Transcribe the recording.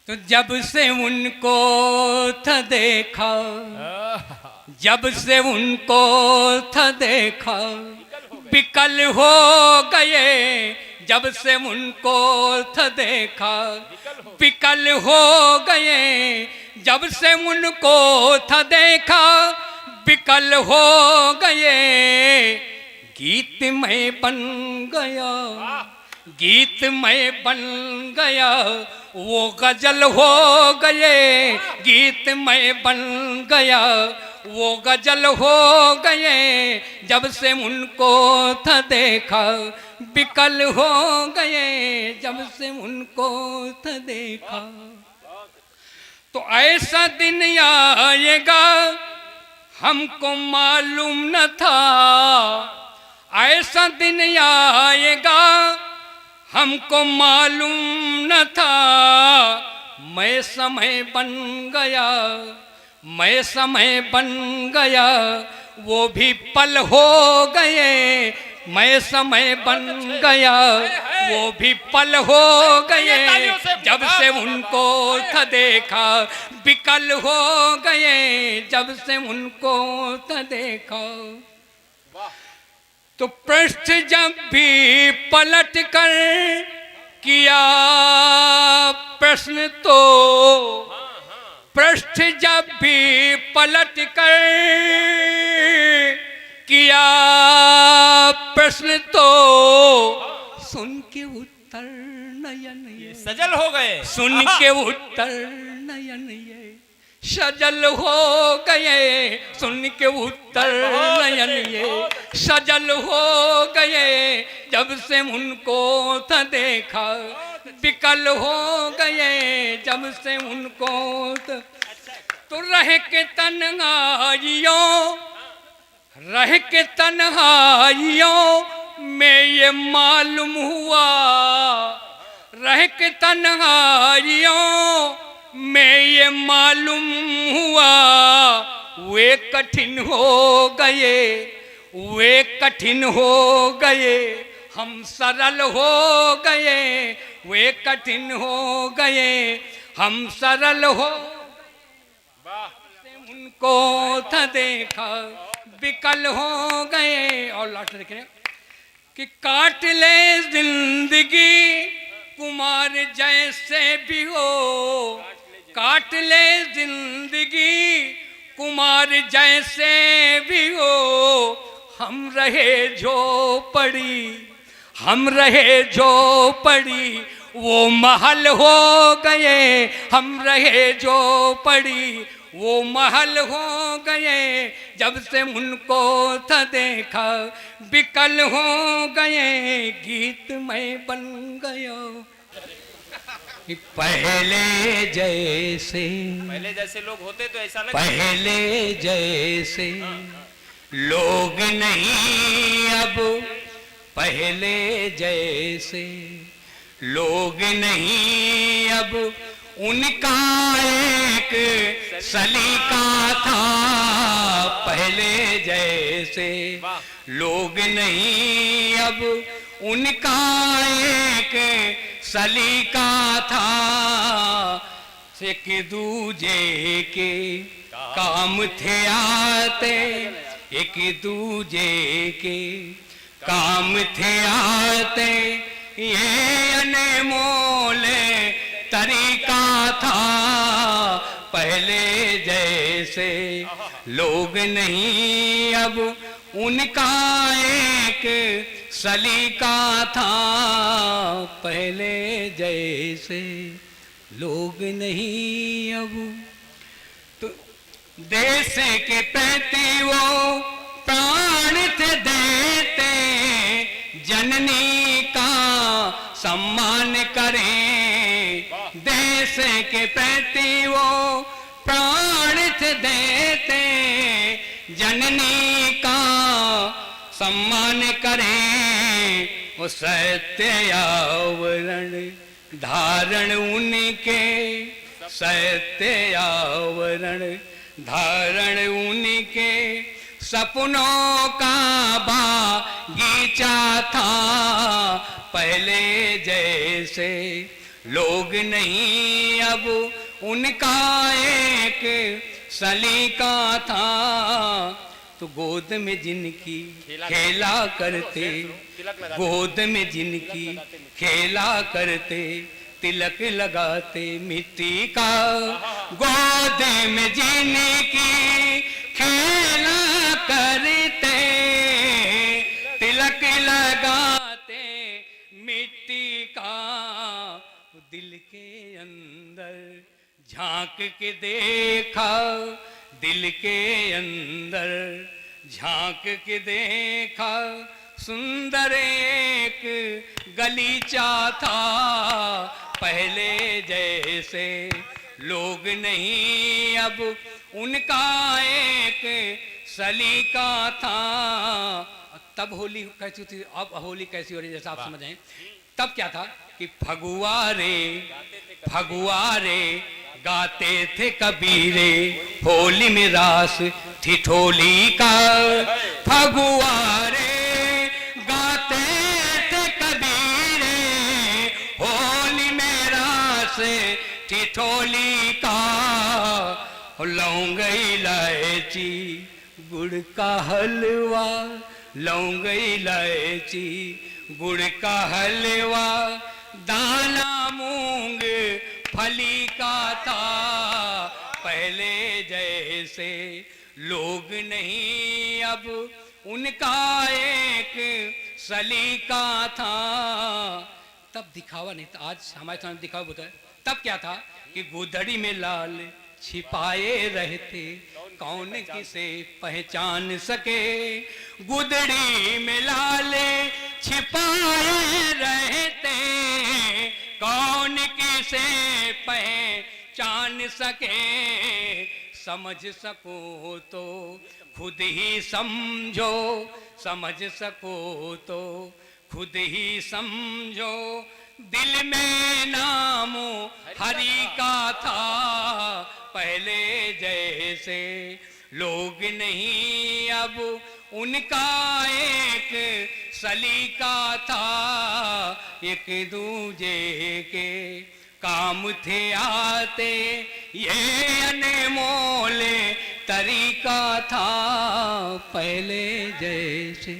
तो जब से उनको था देखा, जब से उनको था देखा, बिकल हो गए। जब से उनको था देखा, बिकल हो गए। जब से उनको था देखा, बिकल हो गए। गीत में बन गया, गीत में बन गया, वो गजल हो गए। गीत में बन गया, वो गजल हो गए। जब से उनको था देखा, बिकल हो गए। जब से उनको था देखा। तो ऐसा दिन आएगा हमको मालूम न था, ऐसा दिन आएगा हमको मालूम न था। मैं समय बन गया, मैं समय बन गया, वो भी पल हो गए। मैं समय बन गया, वो भी पल हो गए। जब से उनको था देखा, बिकल हो गए। जब से उनको था देखा। तो पृष्ठ जब भी पलट कर किया प्रश्न, तो पृष्ठ जब भी पलट कर किया प्रश्न, तो सुन के उत्तर नयन ये सजल हो गए। सुन के उत्तर नयन ये सजल हो गए। सुन के उत्तर नयन ये सजल हो गए। जब से उनको था देखा, बिकल हो गए। जब से उनको तो रह के तन्हाइयों, रह के तन्हाइयों में ये मालूम हुआ, रह के तन्हाइयों में ये मालूम हुआ। वे कठिन हो गए, वे कठिन हो गए, हम सरल हो गए। वे कठिन हो गए, हम सरल हो। उनको था देखा, बिकल हो गए। और लास्ट देखें कि काट ले जिंदगी कुमार जैसे भी हो, काट ले जिंदगी कुमार जैसे भी हो। हम रहे झोपड़ी, हम रहे झोपड़ी, वो महल हो गए। हम रहे झोपड़ी, वो महल हो गए। जब से उनको था देखा, बिकल हो गए। गीत में बन गया पहले जैसे, पहले जैसे लोग होते तो ऐसा लगता। पहले जैसे लोग नहीं अब, पहले जैसे लोग नहीं अब। उनका एक सलीका था, पहले जैसे लोग नहीं अब। उनका एक सलीका था। एक दूजे के काम थे आते, एक दूजे के काम थे आते। ये अनमोल तरीका था, पहले जैसे लोग नहीं अब। उनका एक सलीका था, पहले जैसे लोग नहीं अब। तो देश के प्रति वो प्राण थे देते, जननी का सम्मान करें। देश के प्रति वो प्राण थे देते, जननी का सम्मान करें। वो सत्य आवरण धारण उनके, सत्य आवरण धारण उनके। सपनों का बागीचा था, पहले जैसे लोग नहीं अब उनका एक सलीका था। तो गोद में जिनकी खेला करते, गोद में जिनकी खेला करते, तिलक लगाते मिट्टी का। गोद में जिनकी खेला करते, तिलक लगाते मिट्टी का। दिल के अंदर झांक के देखा, दिल के अंदर झांक के देखा, सुंदर एक गलीचा था। पहले जैसे लोग नहीं अब उनका एक सलीका था। तब होली कैसी थी, अब होली कैसी हो रही है जैसा आप समझ आए। तब क्या था कि फगुआरे फगुआरे गाते थे कबीरे, होली में रास ठिठोली का। फगुआरे गाते थे कबीरे, होली में रास ठिठोली का। लौंग इलायची गुड़ का हलवा, लौंग इलायची गुड़ का हलवा, दाना मूंग फली का था। पहले जैसे लोग नहीं अब उनका एक सलीका था। तब दिखावा नहीं था, आज हमारे सामने दिखावा होता है। तब क्या था कि गुदड़ी में लाल छिपाए रहते, कौन किसे पहचान सके। गुदड़ी में लाल छिपाए रहते, कौन किसे पहचान सके। समझ सको तो खुद ही समझो, समझ सको तो खुद ही समझो। दिल में नामो हरि का था, पहले जैसे लोग नहीं अब उनका एक सलीका था। एक दूजे के काम थे आते, ये अनमोल तरीका था। पहले जैसे